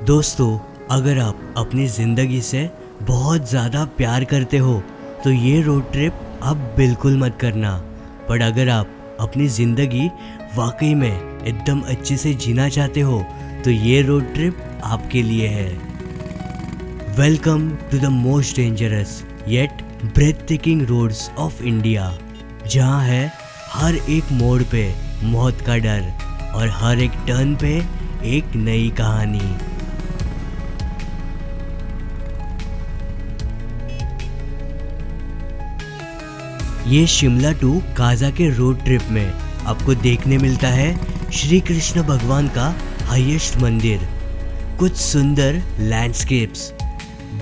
दोस्तों, अगर आप अपनी ज़िंदगी से बहुत ज़्यादा प्यार करते हो तो ये रोड ट्रिप आप बिल्कुल मत करना। पर अगर आप अपनी ज़िंदगी वाकई में एकदम अच्छे से जीना चाहते हो तो ये रोड ट्रिप आपके लिए है। Welcome to the most dangerous yet breathtaking roads of India, जहाँ है हर एक मोड़ पे मौत का डर और हर एक टर्न पे एक नई कहानी। ये शिमला टू काजा के रोड ट्रिप में आपको देखने मिलता है श्री कृष्ण भगवान का हाईएस्ट मंदिर, कुछ सुंदर लैंडस्केप्स,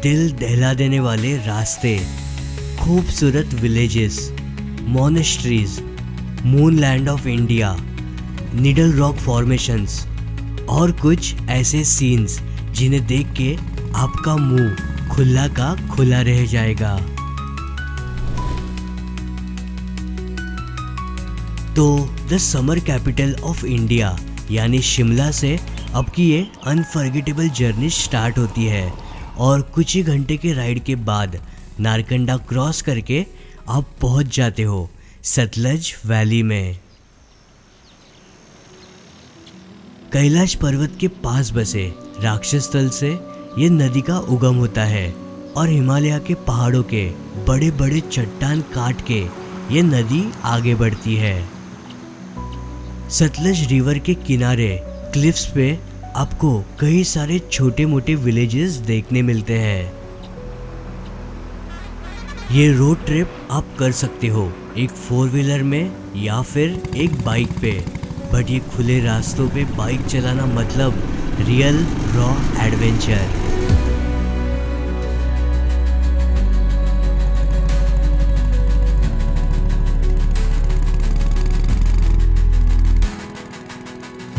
दिल दहला देने वाले रास्ते, खूबसूरत villages, monasteries, moonland of India, needle rock formations और कुछ ऐसे सीन्स जिन्हें देख के आपका मुंह खुला का खुला रह जाएगा। तो the summer capital of India यानी शिमला से अब की ये अनफॉरगेटेबल जर्नी स्टार्ट होती है और कुछ ही घंटे के राइड के बाद नारकंडा क्रॉस करके आप पहुंच जाते हो सतलज वैली में। कैलाश पर्वत के पास बसे राक्षस तल से ये नदी का उगम होता है और हिमालय के पहाड़ों के बड़े बड़े चट्टान काट के ये नदी आगे बढ़ती है। सतलज रिवर के किनारे क्लिफ्स पे आपको कई सारे छोटे मोटे विलेजेस देखने मिलते हैं। ये रोड ट्रिप आप कर सकते हो एक 4 व्हीलर में या फिर एक बाइक पे, बट ये खुले रास्तों पे बाइक चलाना मतलब रियल रॉ एडवेंचर।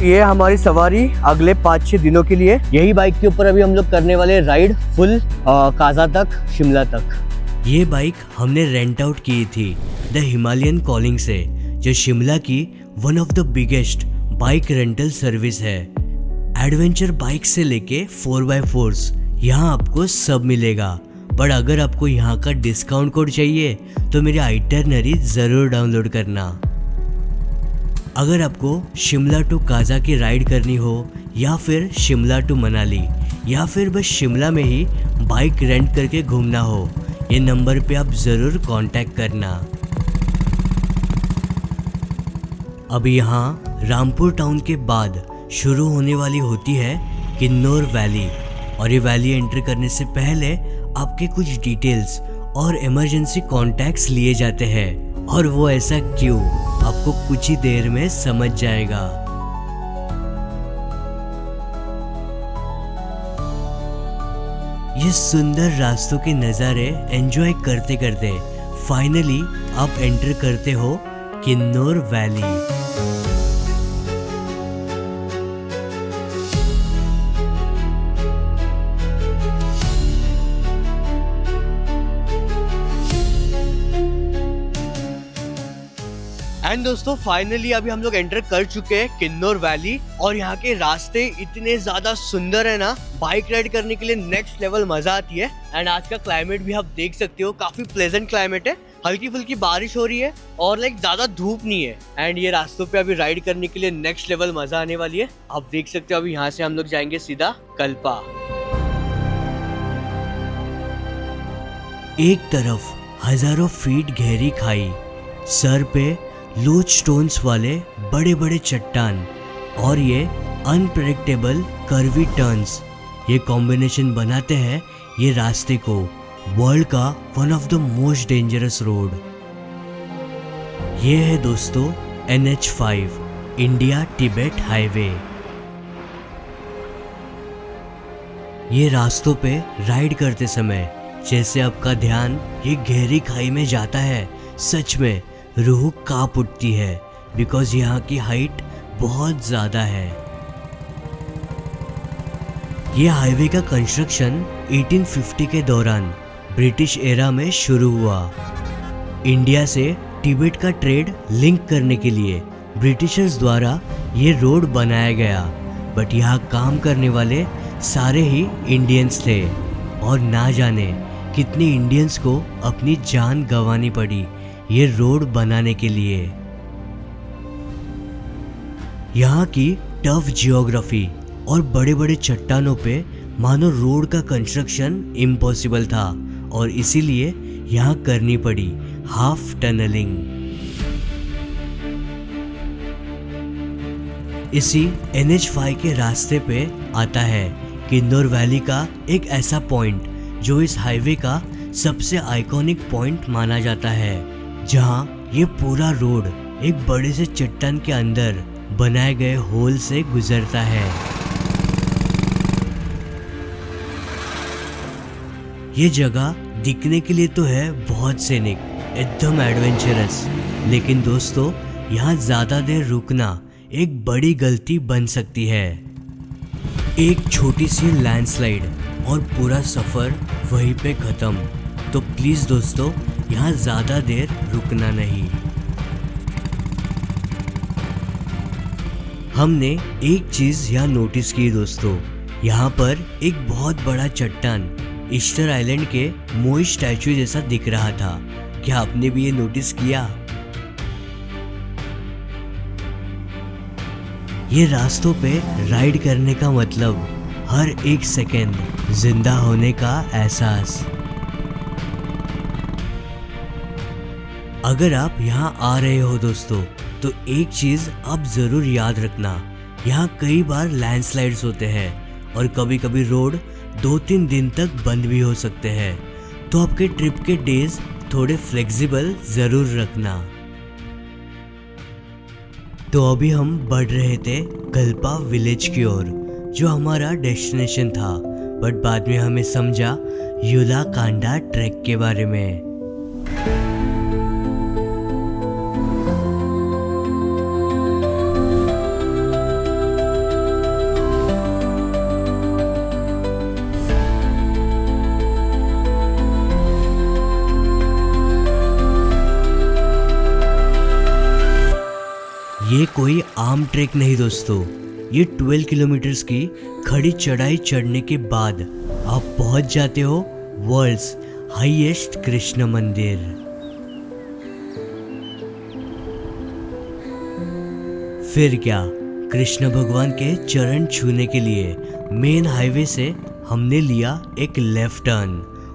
ये हमारी सवारी अगले 5-6 दिनों के लिए, यही बाइक के ऊपर अभी हम लोग करने वाले राइड फुल काजा तक, शिमला तक। ये बाइक हमने रेंट आउट की थी द हिमालयन कॉलिंग से, जो शिमला की one of the biggest bike rental service है। एडवेंचर बाइक से लेके 4x4s यहाँ आपको सब मिलेगा। पर अगर आपको यहाँ का डिस्काउंट कोड चाहिए तो मेरी आइटरनरी ज़रूर डाउनलोड करना। अगर आपको शिमला टू काजा की राइड करनी हो या फिर शिमला टू मनाली या फिर बस शिमला में ही बाइक रेंट करके घूमना हो, ये नंबर पे आप ज़रूर कांटेक्ट करना। अब यहाँ रामपुर टाउन के बाद शुरू होने वाली होती है किन्नौर वैली, और ये वैली एंटर करने से पहले आपके कुछ डिटेल्स और इमरजेंसी कॉन्टैक्ट्स लिए जाते हैं। और वो ऐसा क्यों, आपको कुछ ही देर में समझ जाएगा। ये सुंदर रास्तों के नज़ारे एंजॉय करते करते फाइनली आप एंटर करते हो किन्नौर वैली। एंड दोस्तों फाइनली अभी हम लोग एंटर कर चुके हैं किन्नौर वैली, और यहाँ के रास्ते इतने ज्यादा सुंदर है ना, बाइक राइड करने के लिए नेक्स्ट लेवल मजा आती है। एंड आज का क्लाइमेट भी आप देख सकते हो, काफी प्लेजेंट क्लाइमेट है, हल्की फुल्की बारिश हो रही है और ज्यादा धूप नहीं है। एंड ये रास्तों पे अभी राइड करने के लिए नेक्स्ट लेवल मजा आने वाली है। आप देख सकते हो अभी यहाँ से हम लोग जाएंगे सीधा कल्पा। एक तरफ हजारों फीट गहरी खाई, सर पे लूज स्टोन्स वाले बड़े बड़े चट्टान और ये अनप्रेडिक्टेबल कर्वी टर्न्स, ये कॉम्बिनेशन बनाते हैं ये रास्ते को वर्ल्ड का one of the most dangerous road. ये है दोस्तों NH5 इंडिया तिब्बत हाईवे। ये रास्तों पे राइड करते समय जैसे आपका ध्यान ये गहरी खाई में जाता है, सच में रूह कांप उठती है, बिकॉज यहाँ की हाइट बहुत ज़्यादा है। ये हाईवे का कंस्ट्रक्शन 1850 के दौरान ब्रिटिश एरा में शुरू हुआ। इंडिया से तिब्बत का ट्रेड लिंक करने के लिए ब्रिटिशर्स द्वारा ये रोड बनाया गया, बट यहाँ काम करने वाले सारे ही इंडियंस थे और ना जाने कितने इंडियंस को अपनी जान गंवानी पड़ी ये रोड बनाने के लिए। यहाँ की टफ जियोग्राफी और बड़े बड़े चट्टानों पे मानो रोड का कंस्ट्रक्शन इम्पॉसिबल था और इसीलिए यहाँ करनी पड़ी हाफ टनलिंग। इसी NH5 के रास्ते पे आता है किन्नौर वैली का एक ऐसा पॉइंट जो इस हाईवे का सबसे आइकॉनिक पॉइंट माना जाता है, जहां ये पूरा रोड एक बड़े से चट्टान के अंदर बनाए गए होल से गुजरता है। ये जगह दिखने के लिए तो है बहुत सीनिक, एकदम एडवेंचरस, लेकिन दोस्तों यहाँ ज़्यादा देर रुकना एक बड़ी गलती बन सकती है। एक छोटी सी लैंडस्लाइड और पूरा सफ़र वहीं पे ख़त्म। तो प्लीज़ दोस्तों यहाँ ज़्यादा देर रुकना नहीं। हमने एक चीज़ यहाँ नोटिस की दोस्तों, यहाँ पर एक बहुत बड़ा चट्टान ईस्टर आइलैंड के मोई स्टैचू जैसा दिख रहा था। क्या आपने भी ये नोटिस किया? ये रास्तों पे राइड करने का मतलब हर एक सेकेंड जिंदा होने का एहसास। अगर आप यहाँ आ रहे हो दोस्तों तो एक चीज़ आप ज़रूर याद रखना, यहाँ कई बार लैंडस्लाइड्स होते हैं और कभी कभी रोड 2-3 दिन तक बंद भी हो सकते हैं, तो आपके ट्रिप के डेज थोड़े फ्लेक्सिबल ज़रूर रखना। तो अभी हम बढ़ रहे थे कल्पा विलेज की ओर, जो हमारा डेस्टिनेशन था, बट बाद में हमें समझा युला कांडा ट्रैक के बारे में। ये कोई आम ट्रैक नहीं दोस्तों, ये 12 किलोमीटर्स की खड़ी चढ़ाई चढ़ने के बाद आप पहुंच जाते हो वर्ल्ड्स हाईएस्ट कृष्ण मंदिर। फिर क्या, कृष्ण भगवान के चरण छूने के लिए मेन हाईवे से हमने लिया एक लेफ्ट टर्न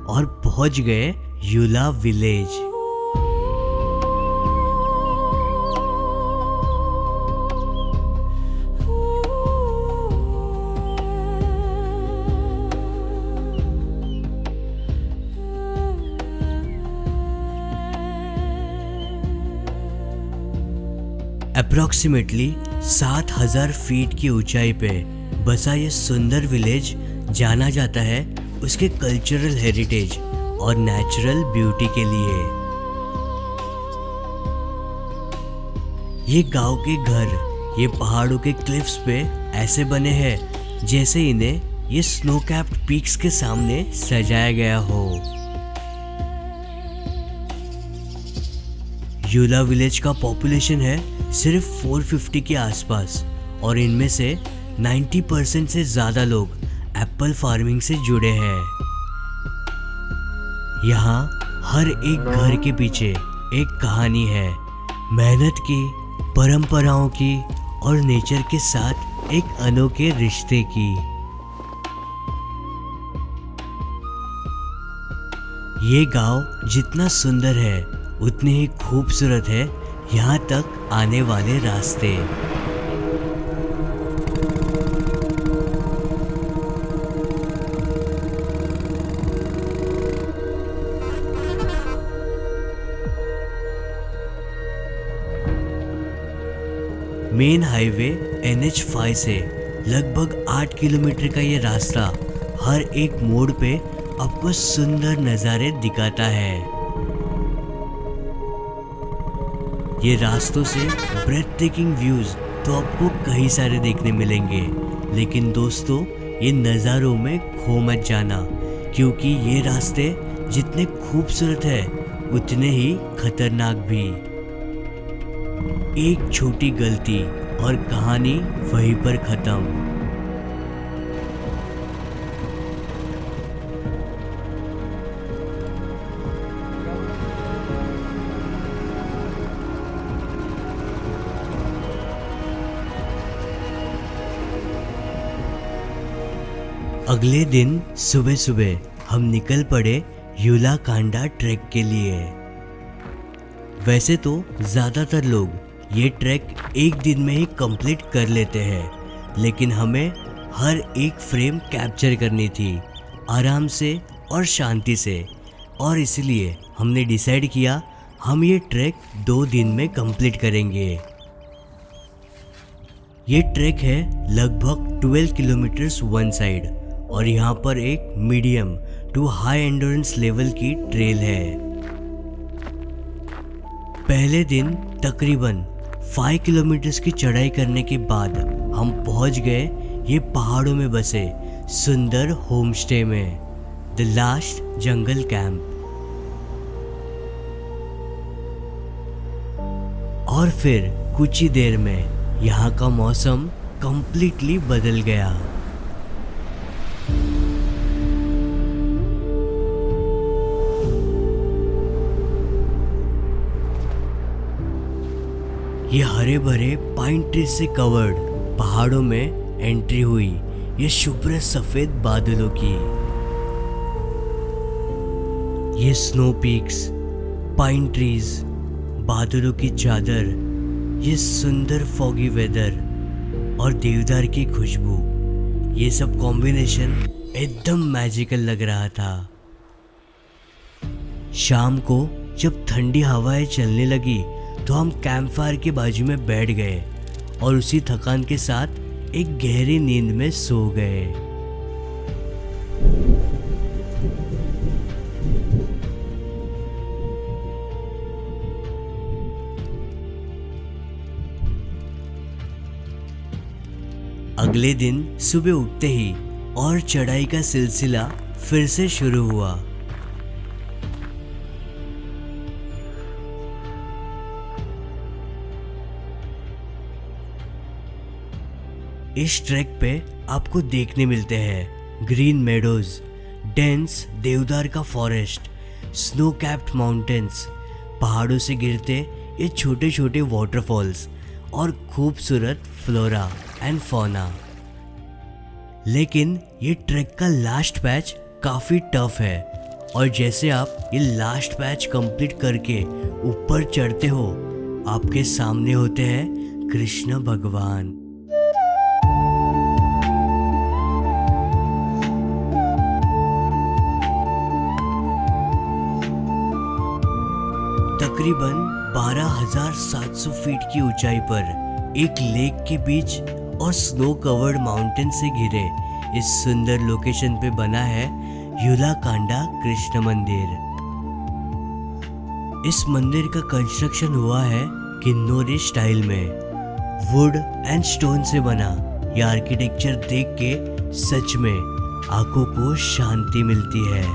और पहुंच गए युला विलेज। अप्रॉक्सीमेटली 7000 फीट की ऊंचाई पे बसा ये सुंदर विलेज जाना जाता है उसके कल्चरल हेरिटेज और नेचुरल ब्यूटी के लिए। ये गांव के घर ये पहाड़ों के क्लिफ्स पे ऐसे बने हैं जैसे इन्हें ये स्नो कैप्ड पीक्स के सामने सजाया गया हो। युला विलेज का पॉपुलेशन है सिर्फ 450 के आसपास और इनमें से 90% से ज़्यादा लोग एप्पल फार्मिंग से जुड़े हैं। यहाँ हर एक घर के पीछे एक कहानी है, मेहनत की, परंपराओं की और नेचर के साथ एक अनोखे रिश्ते की। ये गांव जितना सुंदर है उतने ही खूबसूरत है यहाँ तक आने वाले रास्ते। मेन हाईवे NH5 से लगभग 8 किलोमीटर का ये रास्ता हर एक मोड़ पे आपको सुंदर नज़ारे दिखाता है। ये रास्तों से ब्रेथ टेकिंग व्यूज तो आपको कई सारे देखने मिलेंगे, लेकिन दोस्तों ये नज़ारों में खो मत जाना, क्योंकि ये रास्ते जितने खूबसूरत है उतने ही खतरनाक भी। एक छोटी गलती और कहानी वहीं पर खत्म। अगले दिन सुबह सुबह हम निकल पड़े युला कांडा ट्रैक के लिए। वैसे तो ज़्यादातर लोग ये ट्रैक एक दिन में ही कंप्लीट कर लेते हैं, लेकिन हमें हर एक फ्रेम कैप्चर करनी थी आराम से और शांति से, और इसलिए हमने डिसाइड किया हम ये ट्रैक 2 दिन में कंप्लीट करेंगे। ये ट्रैक है लगभग 12 किलोमीटर्स वन साइड, और यहाँ पर एक medium to high endurance level की ट्रेल है। पहले दिन तकरीबन 5 किलोमीटर्स की चढ़ाई करने के बाद हम पहुंच गए ये पहाड़ों में बसे सुंदर होम स्टे में, द लास्ट जंगल कैंप। और फिर कुछ ही देर में यहाँ का मौसम कंप्लीटली बदल गया। ये हरे भरे पाइन ट्री से कवर्ड पहाड़ों में एंट्री हुई ये शुभ्र सफेद बादलों की। ये स्नो पीक्स, पाइन ट्रीज, बादलों की चादर, ये सुंदर फॉगी वेदर और देवदार की खुशबू, ये सब कॉम्बिनेशन एकदम मैजिकल लग रहा था। शाम को जब ठंडी हवाएं चलने लगी तो हम कैंप फायर के बाजू में बैठ गए और उसी थकान के साथ एक गहरी नींद में सो गए। अगले दिन सुबह उठते ही और चढ़ाई का सिलसिला फिर से शुरू हुआ। इस ट्रैक पे आपको देखने मिलते हैं ग्रीन मेडोज, डेंस देवदार का फॉरेस्ट, स्नो कैप्ड माउंटेन्स, पहाड़ों से गिरते ये छोटे छोटे वाटरफॉल्स और खूबसूरत फ्लोरा एंड फौना। लेकिन ये ट्रैक का लास्ट पैच काफ़ी टफ है, और जैसे आप ये लास्ट पैच कंप्लीट करके ऊपर चढ़ते हो आपके सामने होते हैं कृष्ण भगवान। तकरीबन 12,700 फीट की ऊंचाई पर एक लेक के बीच और स्नो कवर्ड माउंटेन से घिरे इस सुंदर लोकेशन पे बना है युला कांडा कृष्ण मंदिर। इस मंदिर का कंस्ट्रक्शन हुआ है किन्नौरी स्टाइल में। वुड एंड स्टोन से बना यह आर्किटेक्चर देख के सच में आंखों को शांति मिलती है।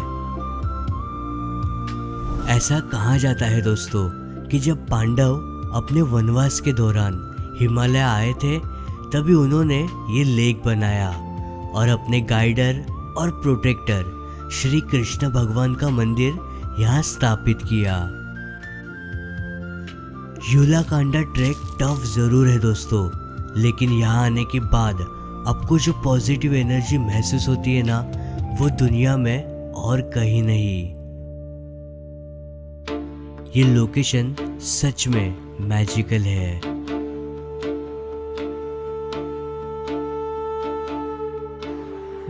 ऐसा कहा जाता है दोस्तों कि जब पांडव अपने वनवास के दौरान हिमालय आए थे तभी उन्होंने ये लेक बनाया और अपने गाइडर और प्रोटेक्टर श्री कृष्ण भगवान का मंदिर यहाँ स्थापित किया। युला कांडा ट्रैक टफ जरूर है दोस्तों, लेकिन यहाँ आने के बाद आपको जो पॉजिटिव एनर्जी महसूस होती है ना, वो दुनिया में और कहीं नहीं। ये लोकेशन सच में मैजिकल है।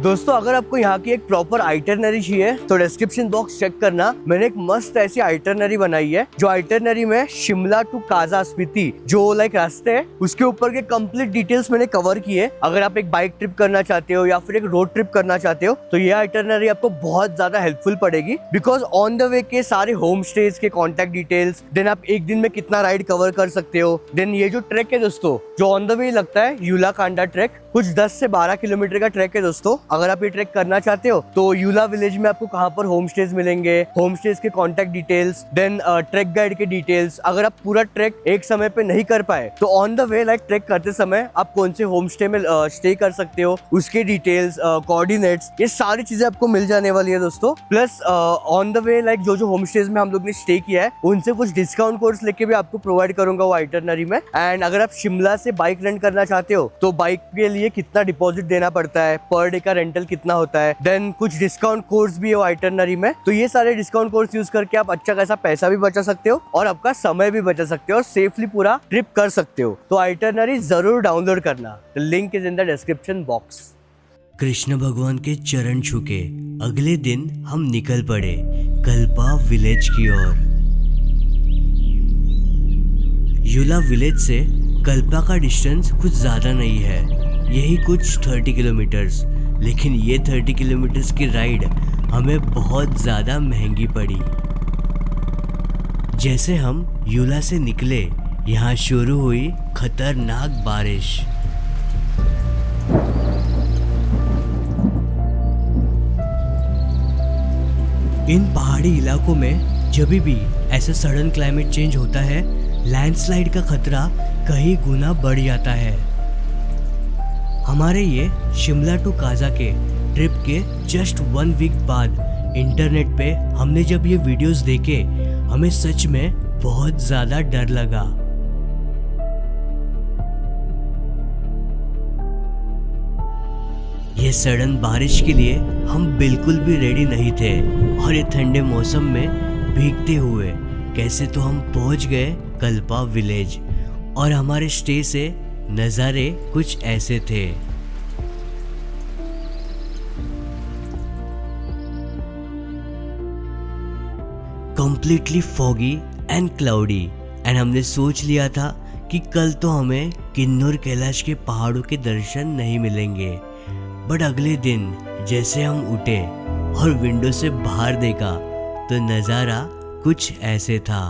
दोस्तों अगर आपको यहाँ की एक प्रॉपर आइटरनरी चाहिए तो डिस्क्रिप्शन बॉक्स चेक करना। मैंने एक मस्त ऐसी आइटरनरी बनाई है जो आइटरनरी में शिमला टू काजा स्पीति जो लाइक रास्ते है उसके ऊपर के कंप्लीट डिटेल्स मैंने कवर किए। अगर आप एक बाइक ट्रिप करना चाहते हो या फिर एक रोड ट्रिप करना चाहते हो तो ये आइटरनरी आपको बहुत ज्यादा हेल्पफुल पड़ेगी, बिकॉज ऑन द वे के सारे होम स्टेज के कॉन्टेक्ट डिटेल्स, देन आप एक दिन में कितना राइड कवर कर सकते हो, देन ये जो ट्रैक है दोस्तों जो ऑन द वे लगता है युला कांडा ट्रैक, कुछ 10 से 12 किलोमीटर का ट्रैक है दोस्तों। अगर आप ये ट्रैक करना चाहते हो तो युला विलेज में आपको कहाँ पर होम स्टेज मिलेंगे, होम स्टेज के contact details, then track guide के डिटेल्स। अगर आप पूरा ट्रैक एक समय पे नहीं कर पाए तो on the way like track करते समय आप कौन से होम स्टे में स्टे कर सकते हो, उसके डिटेल्स, कोऑर्डिनेट्स, ये सारी चीजें आपको मिल जाने वाली है दोस्तों। Plus on the way like जो जो होम स्टेज में हम लोग ने स्टे किया है उनसे कुछ डिस्काउंट कोड्स लेके भी आपको प्रोवाइड करूंगा वो आइटरनरी में। एंड अगर आप शिमला से बाइक रेंट करना चाहते हो तो बाइक के लिए लिए कितना डिपॉजिट देना पड़ता है, पर डे का रेंटल कितना होता है, देन कुछ डिस्काउंट कोड्स भी है वो आइटनरी में। तो ये सारे डिस्काउंट कोड्स यूज करके आप अच्छा खासा पैसा भी बचा सकते हो और आपका समय भी बचा सकते हो और सेफली पूरा ट्रिप कर सकते हो। तो आइटनरी जरूर डाउनलोड करना, the link is in the description box. Krishna भगवान के चरण छूके अगले दिन हम निकल पड़े कल्पा विलेज की ओर। युला विलेज से कल्पा का डिस्टेंस कुछ ज़्यादा नहीं है, यही कुछ 30 किलोमीटर्स। लेकिन ये 30 किलोमीटर्स की राइड हमें बहुत ज़्यादा महंगी पड़ी। जैसे हम युला से निकले, यहाँ शुरू हुई खतरनाक बारिश। इन पहाड़ी इलाकों में जब भी ऐसा सडन क्लाइमेट चेंज होता है, लैंडस्लाइड का खतरा कई गुना बढ़ जाता है। हमारे ये शिमला टू काजा के ट्रिप के जस्ट 1 वीक बाद इंटरनेट पे हमने जब ये वीडियोस देखे, हमें सच में बहुत ज़्यादा डर लगा। ये सडन बारिश के लिए हम बिल्कुल भी रेडी नहीं थे और ये ठंडे मौसम में भीगते हुए कैसे तो हम पहुंच गए कल्पा विलेज। और हमारे स्टे से नज़ारे कुछ ऐसे थे। Completely foggy and cloudy, and हमने सोच लिया था कि कल तो हमें किन्नौर कैलाश के पहाड़ों के दर्शन नहीं मिलेंगे। बट अगले दिन जैसे हम उठे और विंडो से बाहर देखा तो नज़ारा कुछ ऐसे था।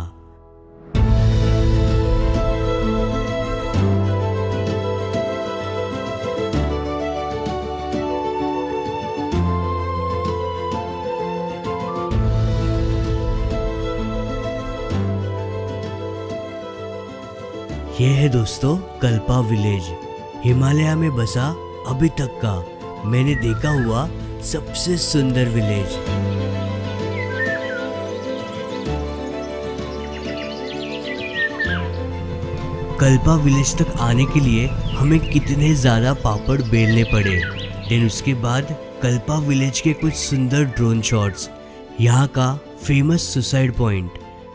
ये है दोस्तों कल्पा विलेज, हिमालय में बसा अभी तक का मैंने देखा हुआ सबसे सुंदर विलेज। कल्पा विलेज तक आने के लिए हमें कितने ज़्यादा पापड़ बेलने पड़े। देन उसके बाद कल्पा विलेज के कुछ सुंदर ड्रोन शॉट्स, यहाँ का famous suicide point,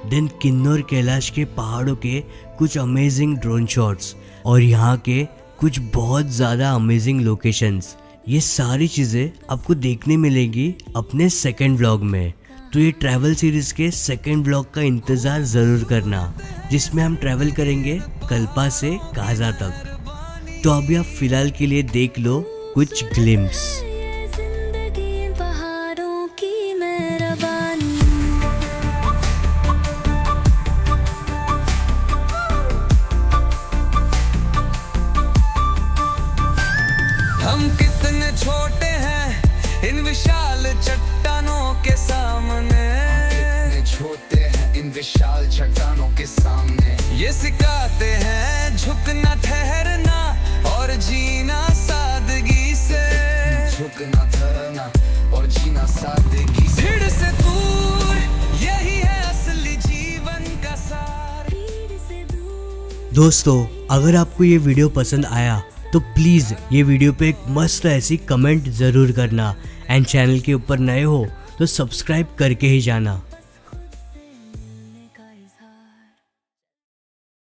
then Kinnaur Kailash के पहाड़ों के कुछ अमेजिंग ड्रोन शॉट्स और यहाँ के कुछ बहुत ज़्यादा अमेजिंग लोकेशंस। ये सारी चीज़ें आपको देखने मिलेंगी अपने सेकंड व्लॉग में। तो ये ट्रैवल सीरीज़ के सेकंड व्लॉग का इंतज़ार ज़रूर करना, जिसमें हम ट्रैवल करेंगे कल्पा से काजा तक। तो अभी आप फिलहाल के लिए देख लो कुछ ग्लिम्स। हम कितने छोटे हैं इन विशाल चट्टानों के सामने, कितने छोटे हैं इन विशाल चट्टानों के सामने। ये सिखाते हैं झुकना, ठहरना और जीना सादगी से, झुकना, ठहरना और जीना सादगी से। भीड़ से दूर, यही है असली जीवन का सार। दोस्तों, अगर आपको ये वीडियो पसंद आया तो प्लीज़ ये वीडियो पे एक मस्त ऐसी कमेंट ज़रूर करना, एंड चैनल के ऊपर नए हो तो सब्सक्राइब करके ही जाना।